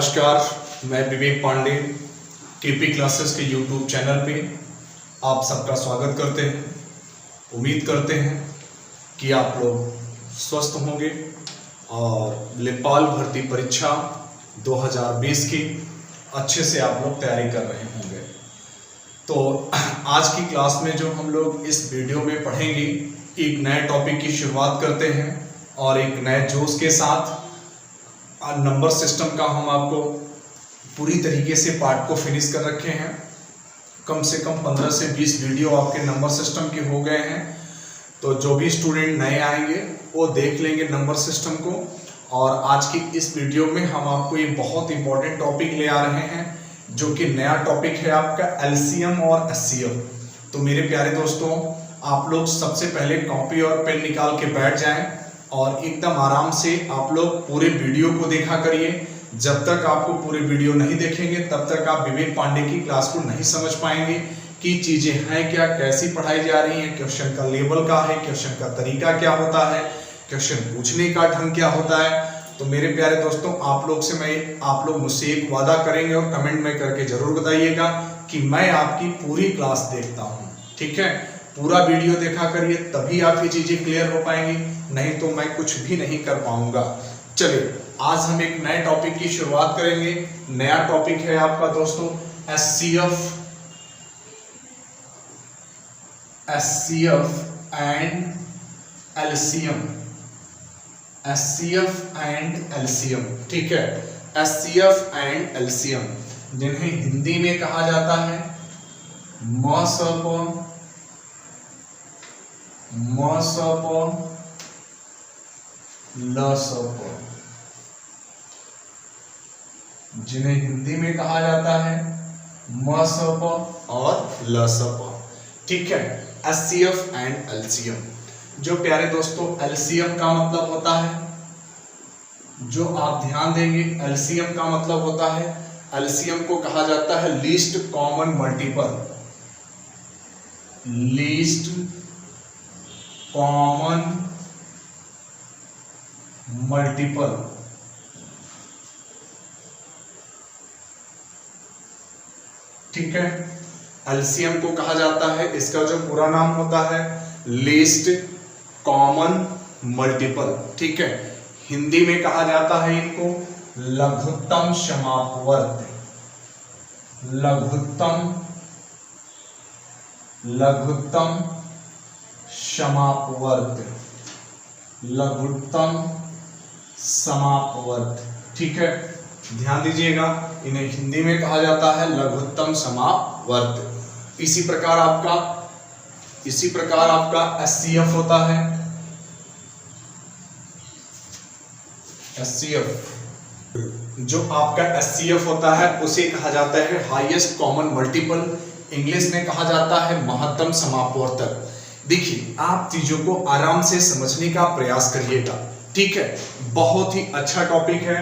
नमस्कार, मैं विवेक Pandey KP classes के यूट्यूब चैनल पे आप सबका स्वागत करते हैं। उम्मीद करते हैं कि आप लोग स्वस्थ होंगे और लेखपाल भर्ती परीक्षा 2020 की अच्छे से आप लोग तैयारी कर रहे होंगे। तो आज की क्लास में जो हम लोग इस वीडियो में पढ़ेंगे, एक नए टॉपिक की शुरुआत करते हैं और एक नए जोश के साथ नंबर सिस्टम का हम आपको पूरी तरीके से पार्ट को फिनिश कर रखे हैं। कम से कम 15 से 20 वीडियो आपके नंबर सिस्टम के हो गए हैं। तो जो भी स्टूडेंट नए आएंगे वो देख लेंगे नंबर सिस्टम को। और आज की इस वीडियो में हम आपको एक बहुत इंपॉर्टेंट टॉपिक ले आ रहे हैं, जो कि नया टॉपिक है आपका एलसीएम और एचसीएफ। तो मेरे प्यारे दोस्तों, आप लोग सबसे पहले कॉपी और पेन निकाल के बैठ जाएं और एकदम आराम से आप लोग पूरे वीडियो को देखा करिए। जब तक आपको पूरे वीडियो नहीं देखेंगे तब तक आप विवेक पांडे की क्लास को नहीं समझ पाएंगे कि चीजें हैं क्या, कैसी पढ़ाई जा रही हैं, क्वेश्चन का लेवल क्या है, क्वेश्चन का तरीका क्या होता है, क्वेश्चन पूछने का ढंग क्या होता है। तो मेरे प्यारे दोस्तों, आप लोग मुझसे एक वादा करेंगे और कमेंट में करके जरूर बताइएगा कि मैं आपकी पूरी क्लास देखता हूँ। ठीक है, पूरा वीडियो देखा करिए, तभी आपकी चीजें क्लियर हो पाएंगी, नहीं तो मैं कुछ भी नहीं कर पाऊंगा। चलिए, आज हम एक नए टॉपिक की शुरुआत करेंगे। नया टॉपिक है आपका दोस्तों HCF and LCM. HCF and LCM, ठीक है, एचसीएफ एंड एलसीएम, जिन्हें हिंदी में कहा जाता है मॉस अपॉन लॉस अपॉन, जिन्हें हिंदी में कहा जाता है मॉस अपॉन और लॉस अपॉन। ठीक है, एचसीएफ एंड एलसीएम। जो प्यारे दोस्तों, एलसीएम का मतलब होता है, जो आप ध्यान देंगे, एलसीएम का मतलब होता है, एलसीएम को कहा जाता है least common multiple. Least common multiple, ठीक है, एलसीएम को कहा जाता है, इसका जो पूरा नाम होता है लीस्ट कॉमन मल्टीपल। ठीक है, हिंदी में कहा जाता है इनको लघुत्तम समापवर्त। लघुत्तम समापवर्त, लघुत्तम समापवर्त। ठीक है, ध्यान दीजिएगा, इन्हें हिंदी में कहा जाता है लघुत्तम समापवर्त। इसी प्रकार आपका एचसीएफ होता है। एचसीएफ, जो आपका एचसीएफ होता है उसे कहा जाता है हाईएस्ट कॉमन मल्टीपल। इंग्लिश में कहा जाता है महत्तम समापवर्तक। देखिए, आप चीजों को आराम से समझने का प्रयास करिएगा। ठीक है, बहुत ही अच्छा टॉपिक है,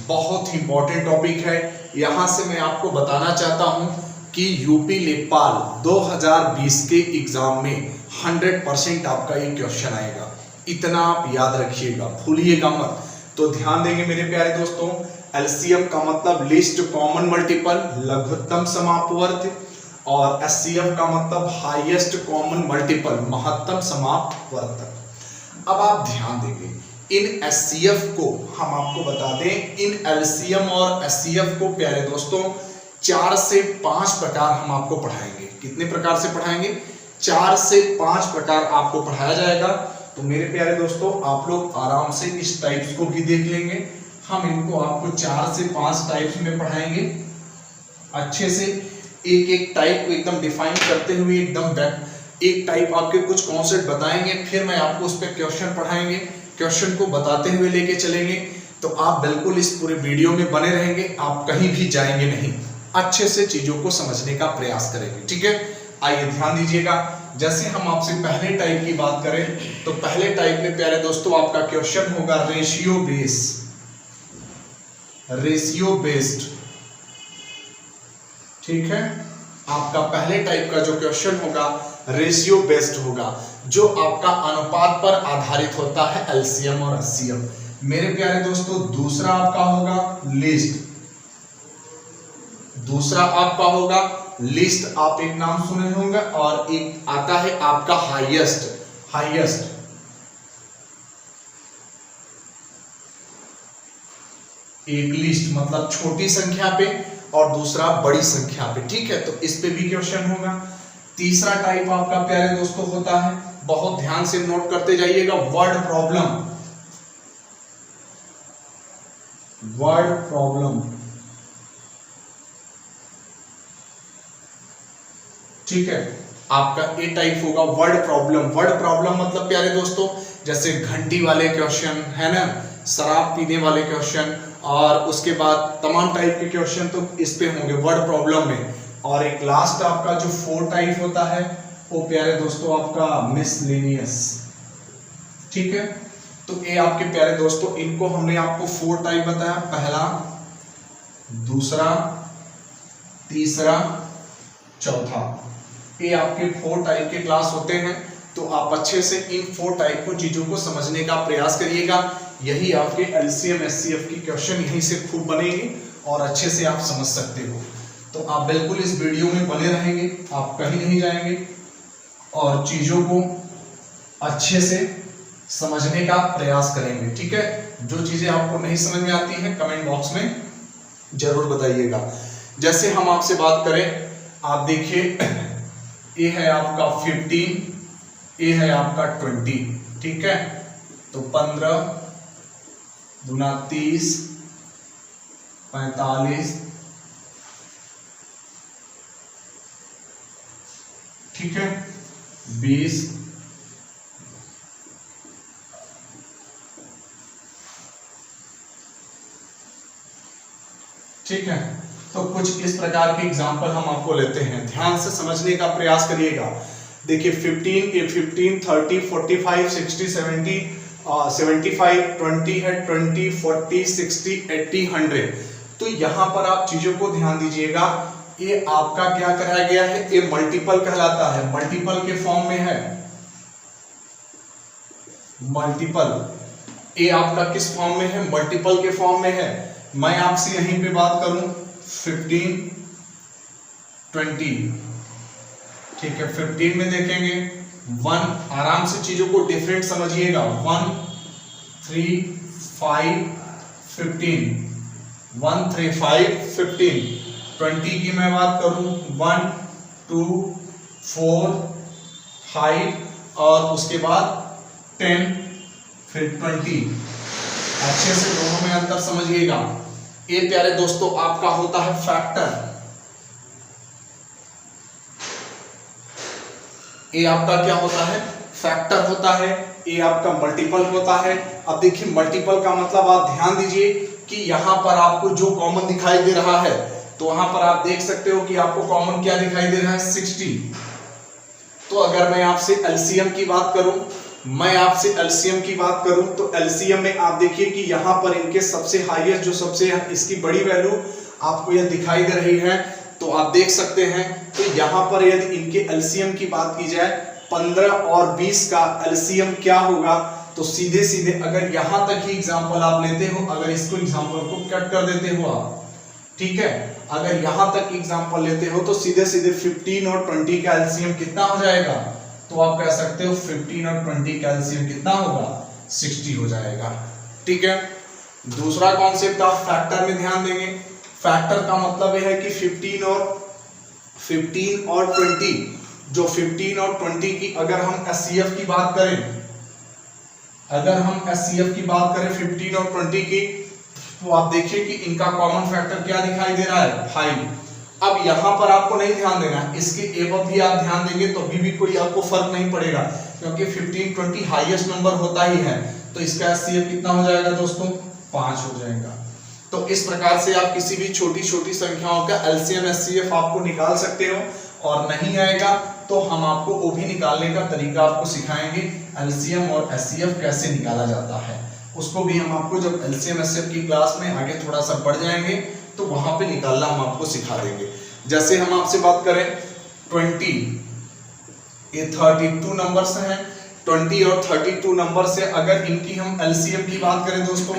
बहुत ही इंपॉर्टेंट टॉपिक है। यहां से मैं आपको बताना चाहता हूं कि यूपी लेखपाल 2020 के एग्जाम में 100% आपका ये क्वेश्चन आएगा। इतना आप याद रखिएगा, भूलिएगा मत। तो ध्यान देंगे मेरे प्यारे दोस्तों, एलसीएम का मतलब लीस्ट कॉमन मल्टीपल, लघुत्तम समापवर्त, और एचसीएफ का मतलब हाईएस्ट कॉमन मल्टीपल, महत्तम समापवर्तक। अब आप ध्यान देंगे, इन एचसीएफ को हम आपको बता दें, इन एलसीएम और एचसीएफ को प्यारे दोस्तों 4 से 5 प्रकार हम आपको पढ़ाएंगे। कितने प्रकार से पढ़ाएंगे? 4 से 5 प्रकार आपको पढ़ाया जाएगा। तो मेरे प्यारे दोस्तों, आप लोग आराम से इस टाइप्स को भी देख लेंगे। हम इनको आपको 4 से 5 टाइप्स में पढ़ाएंगे, अच्छे से एक एक टाइप को एकदम डिफाइन करते हुए, एक टाइप आपके कुछ कॉन्सेप्ट बताएंगे, फिर मैं आपको उस पर क्वेश्चन पढ़ाएंगे, क्वेश्चन को बताते हुए लेके चलेंगे। तो आप बिल्कुल इस पूरे वीडियो में बने रहेंगे, आप कहीं भी जाएंगे नहीं, अच्छे से चीजों को समझने का प्रयास करेंगे। ठीक है, आइए ध्यान दीजिएगा। जैसे हम आपसे पहले टाइप की बात करें, तो पहले टाइप में प्यारे दोस्तों आपका क्वेश्चन होगा रेशियो बेस्ड। ठीक है, आपका पहले टाइप का जो क्वेश्चन होगा रेशियो बेस्ड होगा, जो आपका अनुपात पर आधारित होता है, एलसीएम और एचसीएफ। मेरे प्यारे दोस्तों, दूसरा आपका होगा लिस्ट। दूसरा आपका होगा लिस्ट, आप एक नाम सुने होंगे, और एक आता है आपका हाईएस्ट। एक लिस्ट मतलब छोटी संख्या पे और दूसरा बड़ी संख्या पे, ठीक है। तो इस पे भी क्वेश्चन होगा। तीसरा टाइप आपका प्यारे दोस्तों होता है, बहुत ध्यान से नोट करते जाइएगा, वर्ड प्रॉब्लम। ठीक है, आपका ए टाइप होगा वर्ड प्रॉब्लम मतलब प्यारे दोस्तों जैसे घंटी वाले क्वेश्चन है ना, शराब पीने वाले क्वेश्चन, और उसके बाद तमाम टाइप के क्वेश्चन तो इस पे होंगे वर्ड प्रॉब्लम में। और एक लास्ट आपका जो 4 टाइप होता है वो प्यारे दोस्तों आपका मिसलेनियस, ठीक है। तो ये आपके प्यारे दोस्तों, इनको हमने आपको 4 टाइप बताया, पहला, दूसरा, तीसरा, चौथा। ये आपके 4 टाइप के क्लास होते हैं। तो आप अच्छे से इन 4 टाइप को चीजों को समझने का प्रयास करिएगा। यही आपके एलसीएम एचसीएफ की क्वेश्चन यहीं से खूब बनेंगे और अच्छे से आप समझ सकते हो। तो आप बिल्कुल इस वीडियो में बने रहेंगे, आप कहीं नहीं जाएंगे और चीजों को अच्छे से समझने का प्रयास करेंगे, ठीक है। जो चीजें आपको नहीं समझ में आती हैं कमेंट बॉक्स में जरूर बताइएगा। जैसे हम आपसे बात करें, आप देखिए ये है आपका 15, ये है आपका 20, ठीक है। तो 15 दूना 30, 45, ठीक है, 20, ठीक है। तो कुछ इस प्रकार के एग्जाम्पल हम आपको लेते हैं, ध्यान से समझने का प्रयास करिएगा। देखिए 15, 30, 45, 60, 70, 75, 20 है, 20, 40, 60, 80, 100। तो यहां पर आप चीजों को ध्यान दीजिएगा। ये आपका क्या कराया गया है, ये मल्टीपल कहलाता है, मल्टीपल के फॉर्म में है, मल्टीपल। ये आपका किस फॉर्म में है, मल्टीपल के फॉर्म में है। मैं आपसे यहीं पे बात करूं 15, 20, ठीक है। 15 में देखेंगे 1, आराम से चीजों को डिफरेंट समझिएगा, 1, 3, 5, 15, 1, 3, 5, 15। 20 की मैं बात करूं 1, 2, 4, 5 और उसके बाद 10, फिर 20। अच्छे से दोनों में अंतर समझिएगा। ये प्यारे दोस्तों आपका होता है फैक्टर, ये आपका क्या होता है, फैक्टर होता है। ये आपका मल्टीपल होता है। अब देखिए मल्टीपल का मतलब आप ध्यान दीजिए कि यहां पर आपको जो कॉमन दिखाई दे रहा है, तो वहां पर आप देख सकते हो कि आपको कॉमन क्या दिखाई दे रहा है, 60। तो अगर मैं आपसे एलसीएम की बात करूं, तो एलसीएम में आप देखिए कि यहां पर इनके सबसे हाईएस्ट, जो सबसे इसकी बड़ी वैल्यू आपको यह दिखाई दे रही है, तो आप देख सकते हैं। तो यहां पर यदि इनके एलसीएम की बात की जाए, 15 और 20 का एलसीएम क्या होगा, तो सीधे सीधे अगर यहां तक ही एग्जांपल आप लेते हो, अगर इसको एग्जांपल को कट कर देते हो आप, ठीक है, अगर यहां तक एग्जांपल लेते हो तो सीधे सीधे 15 और 20 का एलसीएम कितना हो जाएगा, तो आप कह सकते हो 15 और 20 का एलसीएम कितना होगा, 60 हो जाएगा, ठीक है। दूसरा कॉन्सेप्ट आप फैक्टर में ध्यान देंगे। फैक्टर का मतलब यह है कि 15 और 20, जो 15 और 20 की अगर हम एचसीएफ की बात करें, 15 और 20 की, तो आप देखिए कि इनका कॉमन फैक्टर क्या दिखाई दे रहा है, 5। अब यहां पर आपको नहीं ध्यान देना, इसके एबव भी आप ध्यान देंगे तो अभी भी कोई आपको फर्क नहीं पड़ेगा, क्योंकि 15, 20 हाईएस्ट नंबर होता ही है। तो इसका एचसीएफ कितना हो जाएगा दोस्तों, 5 हो जाएगा। तो इस प्रकार से आप किसी भी छोटी छोटी संख्याओं का एलसीएम एचसीएफ आपको निकाल सकते हो, और नहीं आएगा तो हम आपको वो भी निकालने का तरीका आपको सिखाएंगे, एलसीएम और एचसीएफ कैसे निकाला जाता है। उसको भी हम आपको जब एलसीएम एचसीएफ की क्लास में आगे थोड़ा सा बढ़ जाएंगे तो वहां पे निकालना हम आपको सिखा देंगे। जैसे हम आपसे बात करें 20, ये 32 नंबर से हैं, 20 और 32 नंबर से अगर इनकी हम एलसीएम की बात करें दोस्तों,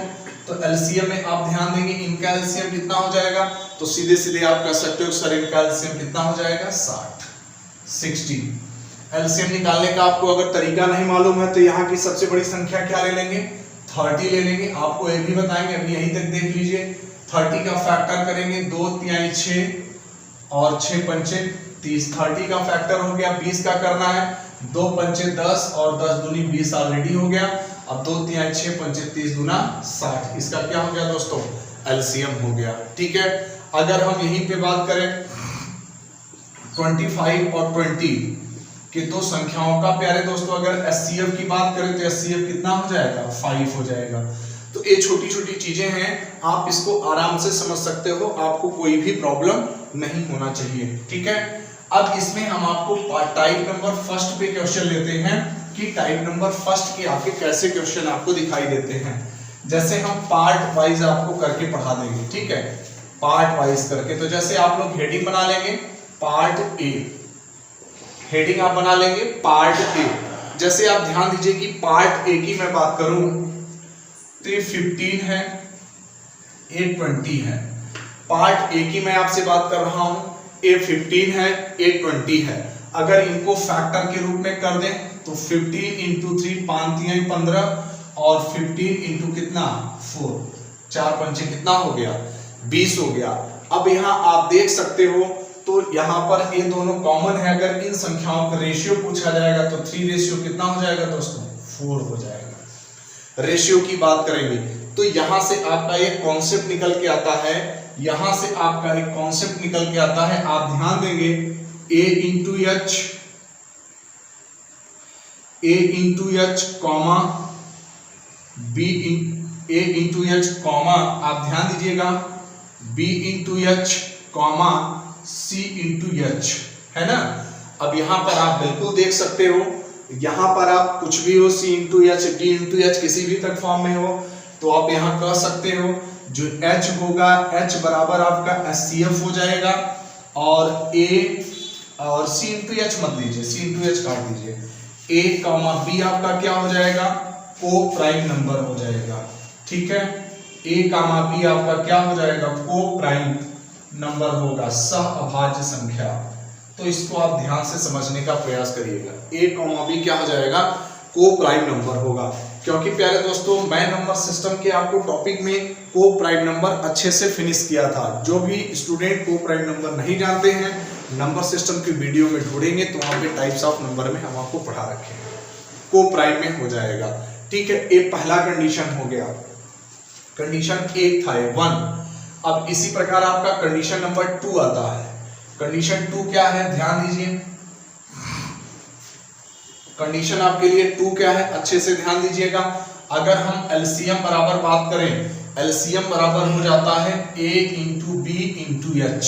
तो एलसीएम में आप ध्यान देंगे इनका एलसीएम कितना हो जाएगा, तो सीधे सीधे आप कह सकते हो सर इनका एलसीएम कितना हो जाएगा 60। एलसीएम निकालने का आपको अगर तरीका नहीं मालूम है तो यहाँ की सबसे बड़ी संख्या क्या ले लेंगे 30 ले लेंगे। आपको ये भी बताएंगे, अभी यहीं तक देख लीजिए। 30 का फैक्टर करेंगे 2 तिहाई 6 और 6 पंचे 30। 30 का फैक्टर हो गया, 20 का करना है 2 पंचे 10 और 10 दूनी 20 ऑलरेडी हो गया। अब 2 तिहाई 6 पंचे 30 दूना 60। इसका क्या हो गया दोस्तों एलसीएम हो गया। ठीक है, अगर हम यहीं पे बात करें 25 और 20 कि दो संख्याओं का प्यारे दोस्तों अगर एचसीएफ की बात करें तो एचसीएफ कितना हो जाएगा 5 हो जाएगा। तो ये छोटी छोटी चीजें हैं, आप इसको आराम से समझ सकते हो, आपको कोई भी प्रॉब्लम नहीं होना चाहिए। ठीक है, अब इसमें हम आपको टाइप नंबर फर्स्ट पे क्वेश्चन लेते हैं कि टाइप नंबर फर्स्ट के आपके कैसे क्वेश्चन आपको दिखाई देते हैं। जैसे हम पार्ट वाइज आपको करके पढ़ा देंगे। ठीक है, पार्ट वाइज करके, तो जैसे आप लोग हेडिंग बना लेंगे पार्ट ए, हेडिंग आप बना लेंगे पार्ट ए। जैसे आप ध्यान दीजिए कि पार्ट ए की मैं बात करूं तो ये 15 है, ये 20 है। पार्ट ए की मैं आपसे बात कर रहा हूं, ये 15 है, ये 20 है। अगर इनको फैक्टर के रूप में कर दें तो 15 इंटू 3 5 3 15 और 15 इंटू कितना 4 4 पंचे कितना हो गया 20 हो गया। अब यहाँ आप देख सकते हो तो यहाँ पर ये दोनों कॉमन है। अगर इन संख्याओं का रेशियो पूछा जाएगा तो 3 रेशियो कितना हो जाएगा दोस्तों 4 हो जाएगा। रेशियो की बात करेंगे तो यहां से आपका एक कॉन्सेप्ट निकल के आता है, यहां से आपका एक कॉन्सेप्ट निकल के आता है। आप ध्यान देंगे a into H comma b a into H comma आप ध्यान दीजिएगा b into H comma c into H, है ना। अब यहां पर आप बिल्कुल देख सकते हो, यहां पर आप कुछ भी हो c into H d into H किसी भी तक फॉर्म में हो तो आप यहां कह सकते हो जो h होगा h बराबर आपका HCF हो जाएगा और a और c इंटू एच मत लीजिए, c इंटू एच काट दीजिए, a कॉमा b आपका क्या हो जाएगा को प्राइम नंबर हो जाएगा। ठीक है, a कॉमा b आपका क्या हो जाएगा को प्राइम नंबर होगा, सहअभाज्य संख्या। तो इसको आप ध्यान से समझने का प्रयास करिएगा। a कॉमा b क्या हो जाएगा को प्राइम नंबर होगा, क्योंकि प्यारे दोस्तों मैं नंबर सिस्टम के आपको टॉपिक में को प्राइम नंबर अच्छे से फिनिश किया था। जो भी स्टूडेंट को प्राइम नंबर नहीं जानते हैं नंबर सिस्टम की वीडियो में ढूंढेंगे तो वहां पे टाइप्स ऑफ नंबर में हम आपको पढ़ा रखे हैं, को प्राइम में हो जाएगा। ठीक है, एक पहला कंडीशन हो गया, कंडीशन एक था 1। अब इसी प्रकार आपका कंडीशन नंबर 2 आता है। कंडीशन 2 क्या है ध्यान दीजिए, कंडीशन आपके लिए 2 क्या है अच्छे से ध्यान दीजिएगा। अगर हम एलसीएम बराबर बात करें, एलसीएम बराबर हो जाता है a into B into H.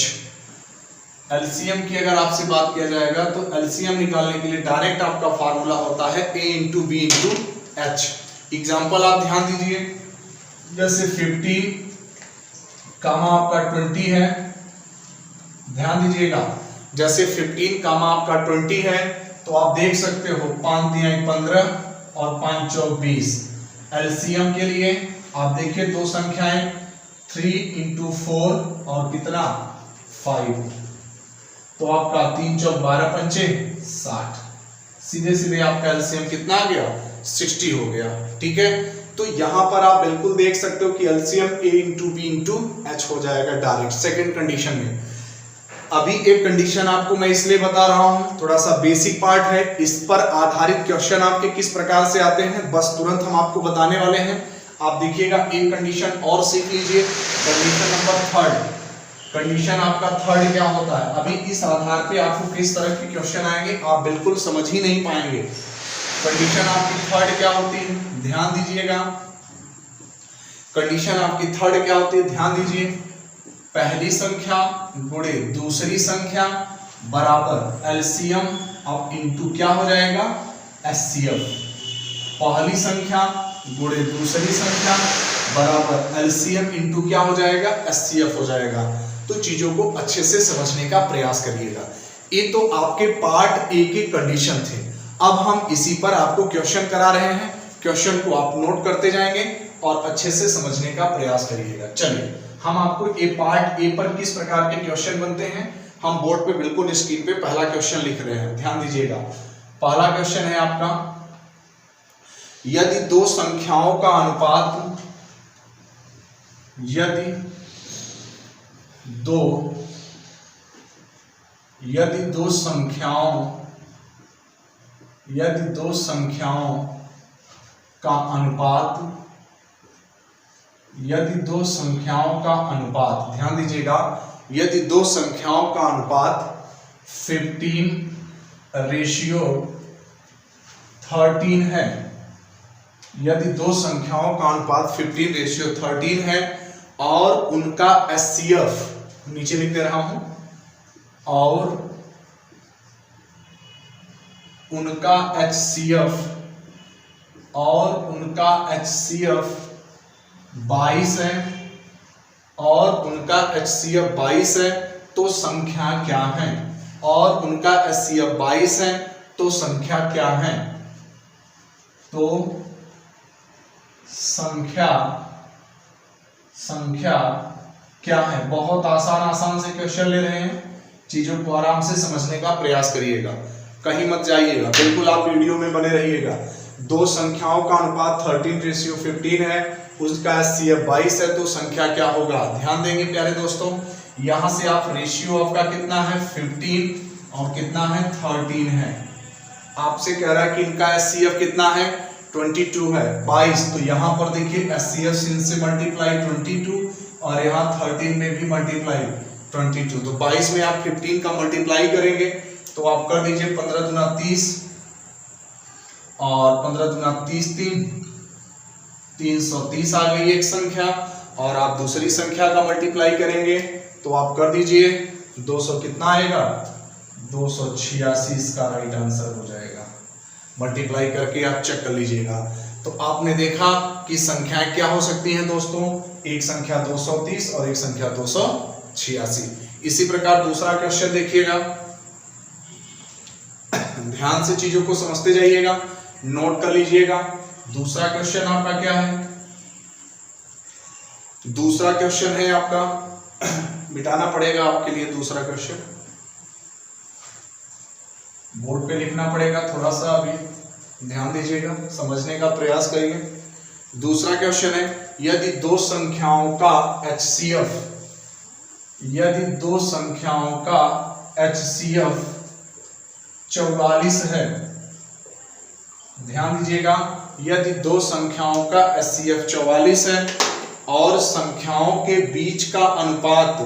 LCM की अगर आपसे बात किया जाएगा तो एलसीएम निकालने के लिए डायरेक्ट आपका फार्मूला होता है a into B into H. Example आप ध्यान दीजिए, जैसे 15 कामा आपका 20 है, ध्यान दीजिएगा जैसे 15 कामा आपका 20 है तो आप देख सकते हो 5 तिहाई 15 और 5 चौक 20। एलसीएम के लिए आप देखिए दो संख्याएं 3 इंटू 4 और कितना 5, तो आपका 3 चौक 12 पंचे 60, सीधे सीधे आपका एलसीएम कितना आ गया 60 हो गया। ठीक है, तो यहां पर आप बिल्कुल देख सकते हो कि LCM a into B into H हो जाएगा डायरेक्ट सेकंड कंडीशन में। अभी एक कंडीशन आपको मैं इसलिए बता रहा हूं, थोड़ा सा बेसिक पार्ट है, इस पर आधारित क्वेश्चन आपके किस प्रकार से आते हैं बस तुरंत हम आपको बताने वाले हैं। आप देखिएगा एक कंडीशन और सीख लीजिए, कंडीशन नंबर 3। कंडीशन आपका 3 क्या होता है, अभी इस आधार पे आपको किस तरह के क्वेश्चन आएंगे आप बिल्कुल समझ ही नहीं पाएंगे। कंडीशन आपकी 3 क्या होती है ध्यान दीजिएगा, कंडीशन आपकी 3 क्या होती है ध्यान दीजिए, पहली संख्या गुणे दूसरी संख्या बराबर एलसीएम अब इनटू क्या हो जाएगा एचसीएफ। पहली संख्या गुणे दूसरी संख्या बराबर एलसीएम इनटू क्या हो जाएगा एचसीएफ हो जाएगा। तो चीजों को अच्छे से समझने का प्रयास करिएगा। ये तो आपके पार्ट ए के कंडीशन थे। अब हम इसी पर आपको क्वेश्चन करा रहे हैं, क्वेश्चन को आप नोट करते जाएंगे और अच्छे से समझने का प्रयास करिएगा। चलिए हम आपको पार्ट ए पर किस प्रकार के क्वेश्चन बनते हैं हम बोर्ड पे बिल्कुल स्क्रीन पे पहला क्वेश्चन लिख रहे हैं, ध्यान दीजिएगा। पहला क्वेश्चन है आपका, यदि दो संख्याओं का अनुपात, यदि दो संख्याओं का अनुपात, ध्यान दीजिएगा, यदि दो संख्याओं का अनुपात 15:13 है, यदि दो संख्याओं का अनुपात 15:13 है और उनका HCF, नीचे लिख दे रहा हूं, और उनका HCF 22 है, और उनका HCF 22 है तो संख्या क्या है, और उनका HCF 22 है तो संख्या क्या है, तो संख्या क्या है। बहुत आसान से क्वेश्चन ले रहे हैं, चीजों को आराम से समझने का प्रयास करिएगा, कहीं मत जाइएगा, बिल्कुल आप वीडियो में बने रहिएगा। दो संख्याओं का अनुपात 13:15 है, उसका HCF 22 है तो संख्या क्या होगा। ध्यान देंगे प्यारे दोस्तों, यहां से आप रेशियो ऑफ का कितना है 15 और कितना है 13 है, आपसे कह रहा है कि इनका HCF कितना है 22 है, 22, तो यहां पर देखिए HCF से मल्टीप्लाई 22 और यहाँ 13 में भी मल्टीप्लाई 22, तो 22 में आप 15 का मल्टीप्लाई करेंगे तो आप कर दीजिए 15 दूना 30 और 15 दूना 30 330 आ गई एक संख्या, और आप दूसरी संख्या का मल्टीप्लाई करेंगे तो आप कर दीजिए 200, कितना आएगा 286, इसका राइट आंसर हो जाएगा। मल्टीप्लाई करके आप चेक कर लीजिएगा। तो आपने देखा कि संख्याएं क्या हो सकती हैं दोस्तों, एक संख्या 230 और एक संख्या 286। इसी प्रकार दूसरा क्वेश्चन देखिएगा, ध्यान से चीजों को समझते जाइएगा, नोट कर लीजिएगा। दूसरा क्वेश्चन आपका क्या है, दूसरा क्वेश्चन है आपका, मिटाना पड़ेगा आपके लिए दूसरा क्वेश्चन, बोर्ड पे लिखना पड़ेगा, थोड़ा सा अभी ध्यान दीजिएगा, समझने का प्रयास करिए। दूसरा क्वेश्चन है, यदि दो संख्याओं का HCF 44 है, ध्यान दीजिएगा, यदि दो संख्याओं का HCF 44 है और संख्याओं के बीच का अनुपात,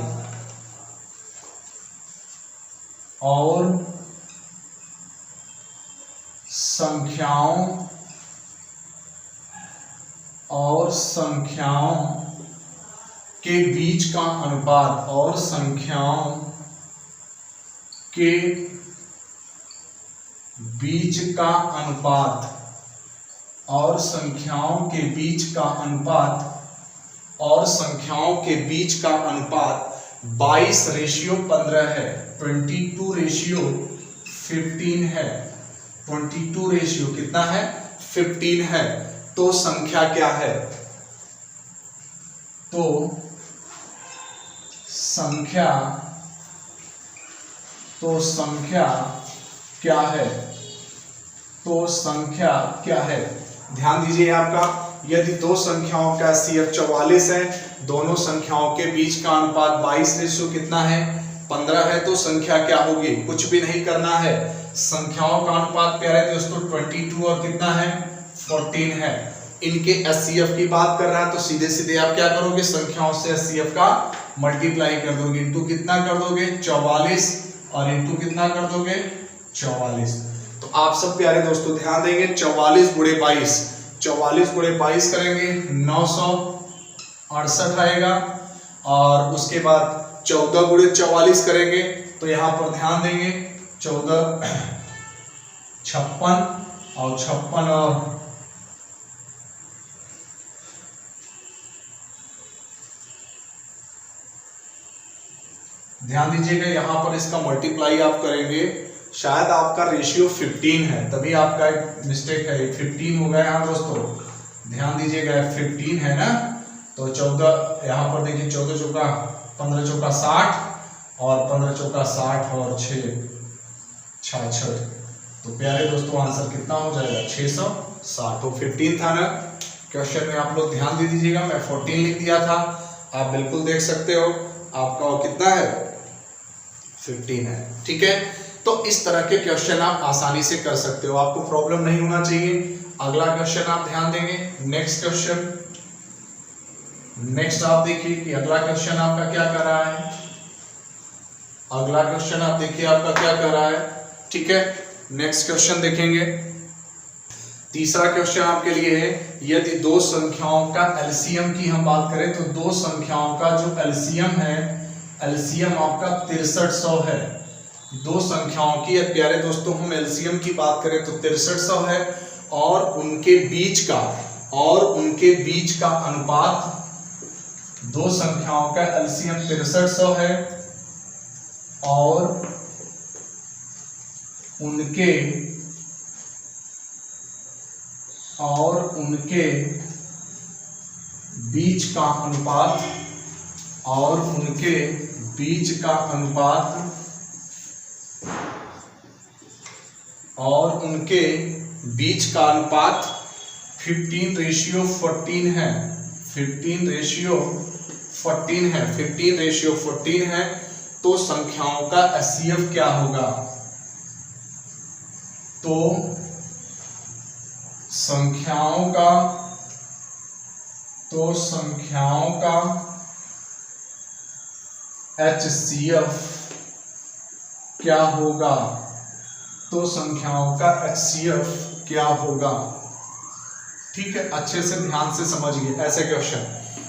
संख्याओं के बीच का अनुपात, और संख्याओं के बीच का अनुपात, और संख्याओं के बीच का अनुपात, और संख्याओं के बीच का अनुपात 22:15 है, 22:15 है, 22 रेशियो कितना है 15 है, तो संख्या क्या है, तो संख्या क्या है, तो संख्या क्या है। ध्यान दीजिए आपका, यदि दो संख्याओं का HCF 44 है, दोनों संख्याओं के बीच का अनुपात 22 कितना है 15 है, तो संख्या क्या होगी, कुछ भी नहीं करना है, संख्याओं का अनुपात प्यारे दोस्तों 22 और कितना है 14 है। इनके HCF की बात कर रहा है तो सीधे सीधे आप क्या करोगे, संख्याओं से HCF का मल्टीप्लाई कर दोगे, इनटू कितना कर दोगे 44 और इनटू कितना कर दोगे 44। तो आप सब प्यारे दोस्तों ध्यान देंगे, 44 गुणे 22 करेंगे 968 आएगा, और उसके बाद 14 गुणे 44 करेंगे तो यहां पर ध्यान देंगे 14 56 और 56 और ध्यान दीजिएगा, यहां पर इसका मल्टीप्लाई आप करेंगे, शायद आपका रेशियो 15 है, तभी आपका एक मिस्टेक है, 15 होगा यहाँ दोस्तों, ध्यान दीजिएगा 15 है ना, तो 14 यहाँ पर देखिए 14 चौका 15 चौका 60 और 15 चौका 60 और 6 66। तो प्यारे दोस्तों आंसर कितना हो जाएगा 660। तो 15 था ना क्वेश्चन में, आप लोग ध्यान दे दीजिएगा, मैं 14 लिख दिया था, आप बिल्कुल देख सकते हो आपका वो कितना है 15 है। ठीक है, तो इस तरह के क्वेश्चन आप आसानी से कर सकते हो, आपको प्रॉब्लम नहीं होना चाहिए। अगला क्वेश्चन आप ध्यान देंगे, नेक्स्ट क्वेश्चन, नेक्स्ट आप देखिए कि अगला क्वेश्चन आपका क्या कर रहा है। अगला क्वेश्चन आप देखिए आपका क्या कर रहा है। ठीक है, नेक्स्ट क्वेश्चन देखेंगे। तीसरा क्वेश्चन आपके लिए है, यदि दो संख्याओं का एलसीएम की हम बात करें तो दो संख्याओं का जो एलसीएम है, एलसीएम आपका 6300 है। दो संख्याओं की प्यारे दोस्तों हम एलसीएम की बात करें तो 6300 है, और उनके बीच का अनुपात, दो संख्याओं का एलसीएम 6300 है और उनके बीच का अनुपात, और उनके बीच का अनुपात, और उनके बीच का अनुपात 15:14 है। 15:14 है, 15:14 है। तो संख्याओं का एचसीएफ क्या होगा? तो संख्याओं का एचसीएफ क्या होगा? तो संख्याओं का एचसीएफ क्या होगा? ठीक है, अच्छे से ध्यान से समझिए ऐसे क्वेश्चन।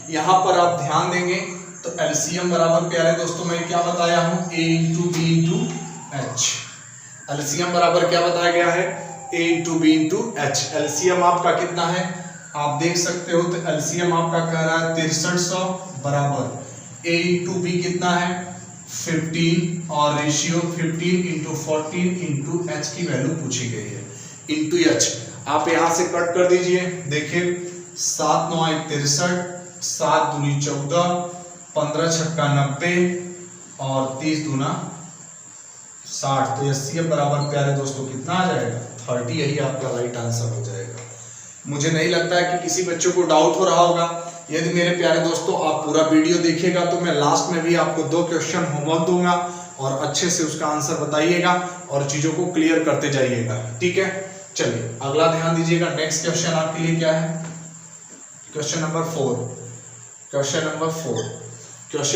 यहां पर आप ध्यान देंगे तो एलसीएम बराबर प्यारे दोस्तों मैं क्या बताया हूं, a into B into H. LCM बराबर क्या बताया गया है, a into B into H. LCM आपका कितना है आप देख सकते हो, तो एलसीएम आपका कह रहा है 6300 बराबर a इंटू बी कितना है 15 और रेशियो 15 इंटू 14 इंटू एच की वैल्यू पूछी गई है इंटू एच। आप यहां से कट कर दीजिए, देखिए 7 9 63, 7 दूनी 14, 15 छक्का 90 और 30 दूना 60। तो एचसीएफ बराबर प्यारे दोस्तों कितना आ जाएगा 30। यही आपका राइट आंसर हो जाएगा। मुझे नहीं लगता है कि किसी बच्चों को डाउट हो रहा होगा। यदि मेरे प्यारे दोस्तों आप पूरा वीडियो देखिएगा तो मैं लास्ट में भी आपको 2 क्वेश्चन होमवर्क दूंगा और अच्छे से उसका आंसर बताइएगा और चीजों को क्लियर करते जाइएगा। ठीक है, चलिए अगला ध्यान दीजिएगा। नेक्स्ट क्वेश्चन आपके लिए क्या है, क्वेश्चन नंबर 4। क्वेश्चन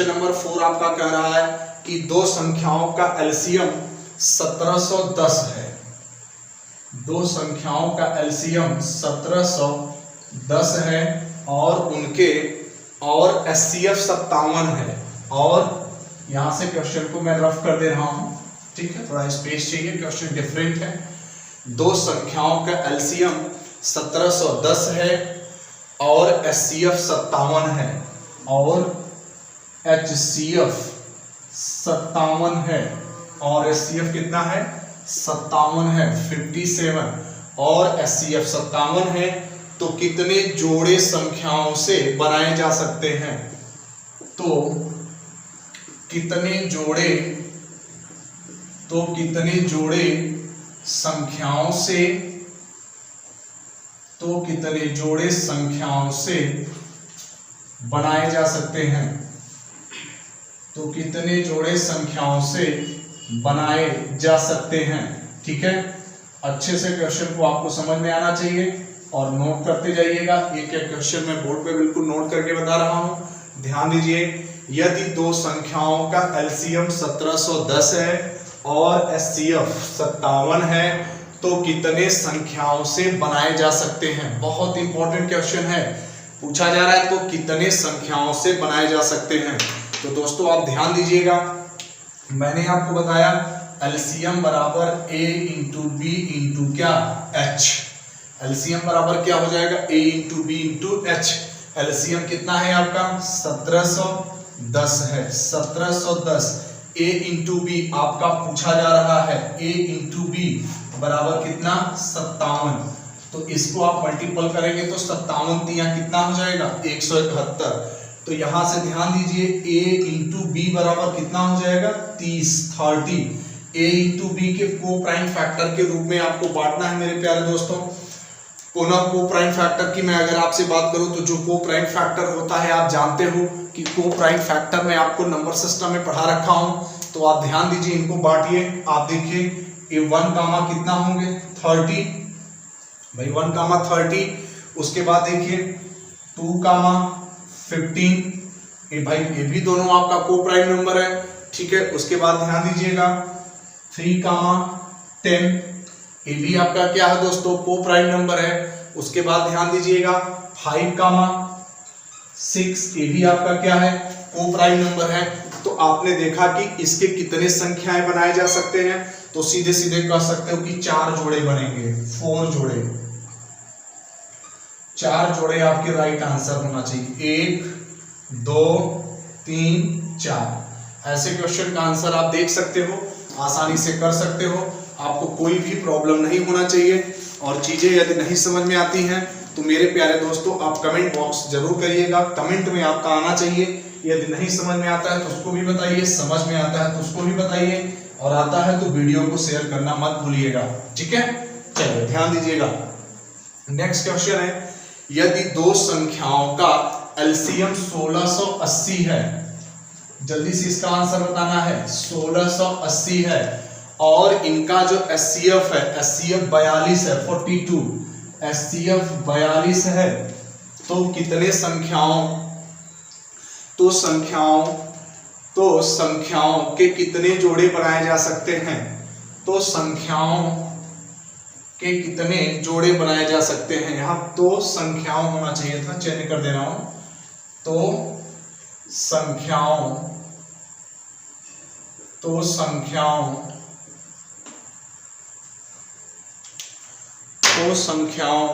नंबर 4 आपका कह रहा है कि दो संख्याओं का एलसीएम 1710 है। दो संख्याओं का एलसीएम 1710 है और एचसीएफ 57 है। और यहां से क्वेश्चन को मैं रफ कर दे रहा हूं, ठीक है, थोड़ा स्पेस चाहिए, क्वेश्चन डिफरेंट है। दो संख्याओं का एलसीएम 1710 है और एचसीएफ 57 है, और एचसीएफ 57 है और एचसीएफ कितना है 57 है 57, और एचसीएफ 57 है। तो कितने जोड़े संख्याओं से बनाए जा सकते हैं? तो कितने जोड़े संख्याओं से बनाए जा सकते हैं? तो कितने जोड़े संख्याओं से बनाए जा सकते हैं? ठीक है, अच्छे से क्वेश्चन को आपको समझ में आना चाहिए और नोट करते जाइएगा। एक एक क्वेश्चन मैं बोर्ड पे बिल्कुल नोट करके बता रहा हूं, ध्यान दीजिए। यदि दो संख्याओं का एलसीएम 1710 है और एचसीएफ 57 है तो कितने संख्याओं से बनाए जा सकते हैं? बहुत इंपॉर्टेंट क्वेश्चन है, पूछा जा रहा है तो कितने संख्याओं से बनाए जा सकते हैं। तो दोस्तों आप ध्यान दीजिएगा, मैंने आपको बताया एलसीएम बराबर a इंटू बी इंटू क्या h। एलसीएम बराबर क्या हो जाएगा a into B into H. LCM कितना है आपका 1710 है, 1710। a इंटू बी आपका पूछा जा रहा है, a इंटू बी बराबर कितना 57। तो इसको आप मल्टीपल करेंगे तो 57 तिया कितना हो जाएगा 171। तो यहां से ध्यान दीजिए a इंटू बी बराबर कितना हो जाएगा 30 a इंटू बी के को प्राइम फैक्टर के रूप में आपको बांटना है मेरे प्यारे दोस्तों। पुनः को प्राइम फैक्टर की मैं अगर आपसे बात करूं तो जो को प्राइम फैक्टर होता है आप जानते हो कि को प्राइम फैक्टर में आपको नंबर सिस्टम में पढ़ा रखा हूं, तो आप ध्यान दीजिए इनको बांटिए। आप देखिए ये 1 कामा कितना होंगे 30 भाई 1 कामा 30। उसके बाद देखिए 2 कामा 15 ये भाई ये भी दोनों आपका को प्राइम नंबर है, ठीक है। उसके बाद ध्यान दीजिएगा 3 कामा 10 ये भी आपका क्या है दोस्तों को प्राइम नंबर है। उसके बाद ध्यान दीजिएगा 5 कामा 6 ये भी आपका क्या है को प्राइम नंबर है। तो आपने देखा कि इसके कितने संख्याएं बनाए जा सकते हैं, तो सीधे सीधे कह सकते हो कि 4 जोड़े बनेंगे, 4 जोड़े, 4 जोड़े आपके राइट आंसर होना चाहिए। 1 2 3 4 ऐसे क्वेश्चन का आंसर आप देख सकते हो, आसानी से कर सकते हो, आपको कोई भी प्रॉब्लम नहीं होना चाहिए। और चीजें यदि नहीं समझ में आती हैं तो मेरे प्यारे दोस्तों आप कमेंट बॉक्स जरूर करिएगा, कमेंट में आपका आना चाहिए। यदि नहीं समझ में आता है तो उसको भी बताइए, समझ में आता है तो उसको भी बताइए, और आता है तो वीडियो को शेयर करना मत भूलिएगा, ठीक है। चलिए ध्यान दीजिएगा, नेक्स्ट क्वेश्चन है यदि दो संख्याओं का एलसीएम 1680 है, जल्दी से इसका आंसर बताना है। 1680 है और इनका जो एचसीएफ है, एचसीएफ 42 है, 42 एचसीएफ 42 है, तो कितने संख्याओं संख्याओं के कितने जोड़े बनाए जा सकते हैं। तो संख्याओं के कितने जोड़े बनाए जा सकते हैं, यहां तो संख्याओं होना चाहिए था, चेंज कर दे रहा हूं। तो संख्याओं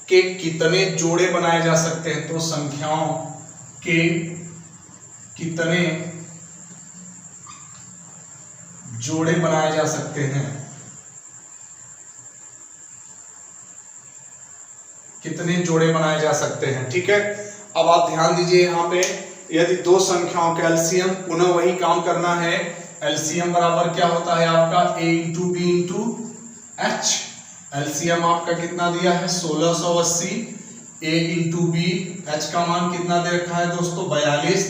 के कितने जोड़े बनाए जा सकते हैं। तो संख्याओं के कितने जोड़े बनाए जा सकते हैं, कितने जोड़े बनाए जा सकते हैं, ठीक है। अब आप ध्यान दीजिए यहाँ पे यदि दो संख्याओं का एलसीएम, पुनः वही काम करना है। एलसीएम बराबर क्या होता है आपका a into B into H. LCM आपका कितना दिया है 1680, a इंटू बी, एच का मान कितना दे रखा है दोस्तों 42,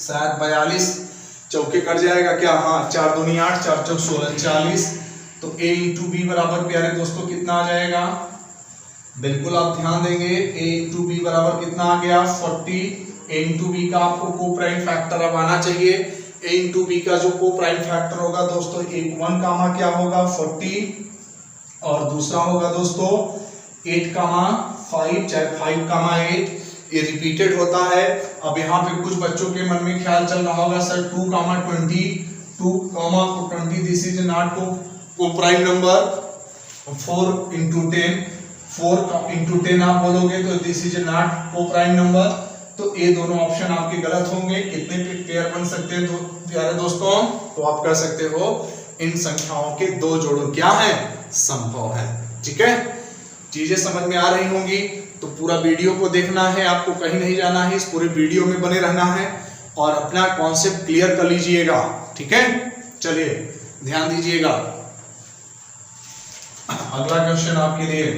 शायद 42 चौके कट जाएगा क्या, हाँ 4 दूनी 8, 4 चौक 16 40। तो a इंटू बी बराबर प्यारे दोस्तों कितना आ जाएगा, बिल्कुल आप ध्यान देंगे, a इंटू बी बराबर कितना आ गया 40। a इंटू बी का आपको को प्राइम फैक्टर अब आना चाहिए। a इंटू बी का जो को प्राइम फैक्टर होगा दोस्तों, एक 1 कामा क्या होगा 40 और दूसरा होगा दोस्तों 8 कामा 5, चाहे 5 कामा 8, ये रिपीटेड होता है। अब यहाँ पे कुछ बच्चों के मन में ख्याल चल रहा होगा sir 2 comma 20, 2 comma 20 this is not coprime number. 4 into 10, 4 into 10 आप बोलोगे तो this is not coprime number. तो ये दोनों ऑप्शन आपके गलत होंगे। कितने पेयर बन सकते हैं तो प्यारे दोस्तों, तो आप कह सकते हो इन संख्याओं के दो जोड़ों क्या है, संभव है, ठीक है। चीजें समझ में आ रही होंगी तो पूरा वीडियो को देखना है, आपको कहीं नहीं जाना है, इस पूरे वीडियो में बने रहना है और अपना कॉन्सेप्ट क्लियर कर लीजिएगा, ठीक है। चलिए ध्यान दीजिएगा, अगला क्वेश्चन आपके लिए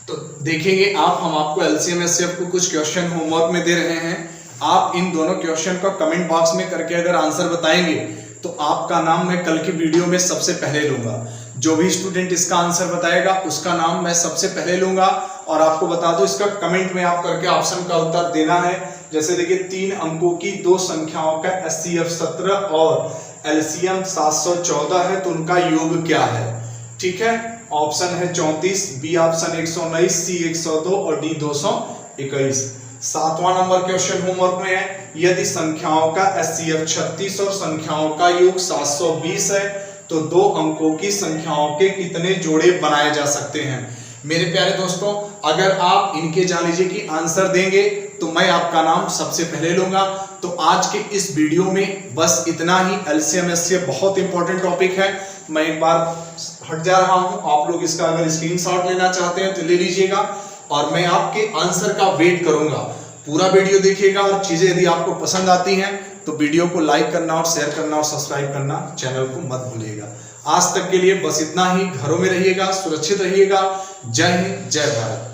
तो देखेंगे आप, हम आपको एलसीएम एचसीएफ को कुछ क्वेश्चन होमवर्क में दे रहे हैं। आप इन दोनों क्वेश्चन का कमेंट बॉक्स में करके अगर आंसर बताएंगे तो आपका नाम मैं कल के वीडियो में सबसे पहले लूंगा। जो भी स्टूडेंट इसका आंसर बताएगा उसका नाम मैं सबसे पहले लूंगा। और आपको बता दो इसका कमेंट में आप करके ऑप्शन का उत्तर देना है। जैसे देखिए 3 अंकों की दो संख्याओं का एचसीएफ 17 और एलसीएम 714 है तो उनका योग क्या है, ठीक है। ऑप्शन है 34, बी ऑप्शन 119, सी 102 और डी 221। 7वां नंबर क्वेश्चन होमवर्क में है यदि संख्याओं का एचसीएफ 36 और संख्याओं का योग 720 है तो दो अंकों की संख्याओं के कितने जोड़े बनाए जा सकते हैं। मेरे प्यारे दोस्तों, अगर आप इनके जान लीजिए कि आंसर देंगे तो मैं आपका नाम सबसे पहले लूंगा। तो आज के इस वीडियो में बस इतना ही। एलसीएम एचसीएफ बहुत इंपॉर्टेंट टॉपिक है। मैं एक बार हट जा रहा हूं, आप लोग इसका अगर स्क्रीनशॉट लेना चाहते हैं तो ले लीजिएगा और मैं आपके आंसर का वेट करूंगा। पूरा वीडियो देखिएगा और चीजें यदि आपको पसंद आती हैं तो वीडियो को लाइक करना और शेयर करना और सब्सक्राइब करना चैनल को मत भूलिएगा। आज तक के लिए बस इतना ही। घरों में रहिएगा, सुरक्षित रहिएगा। जय हिंद, जय भारत।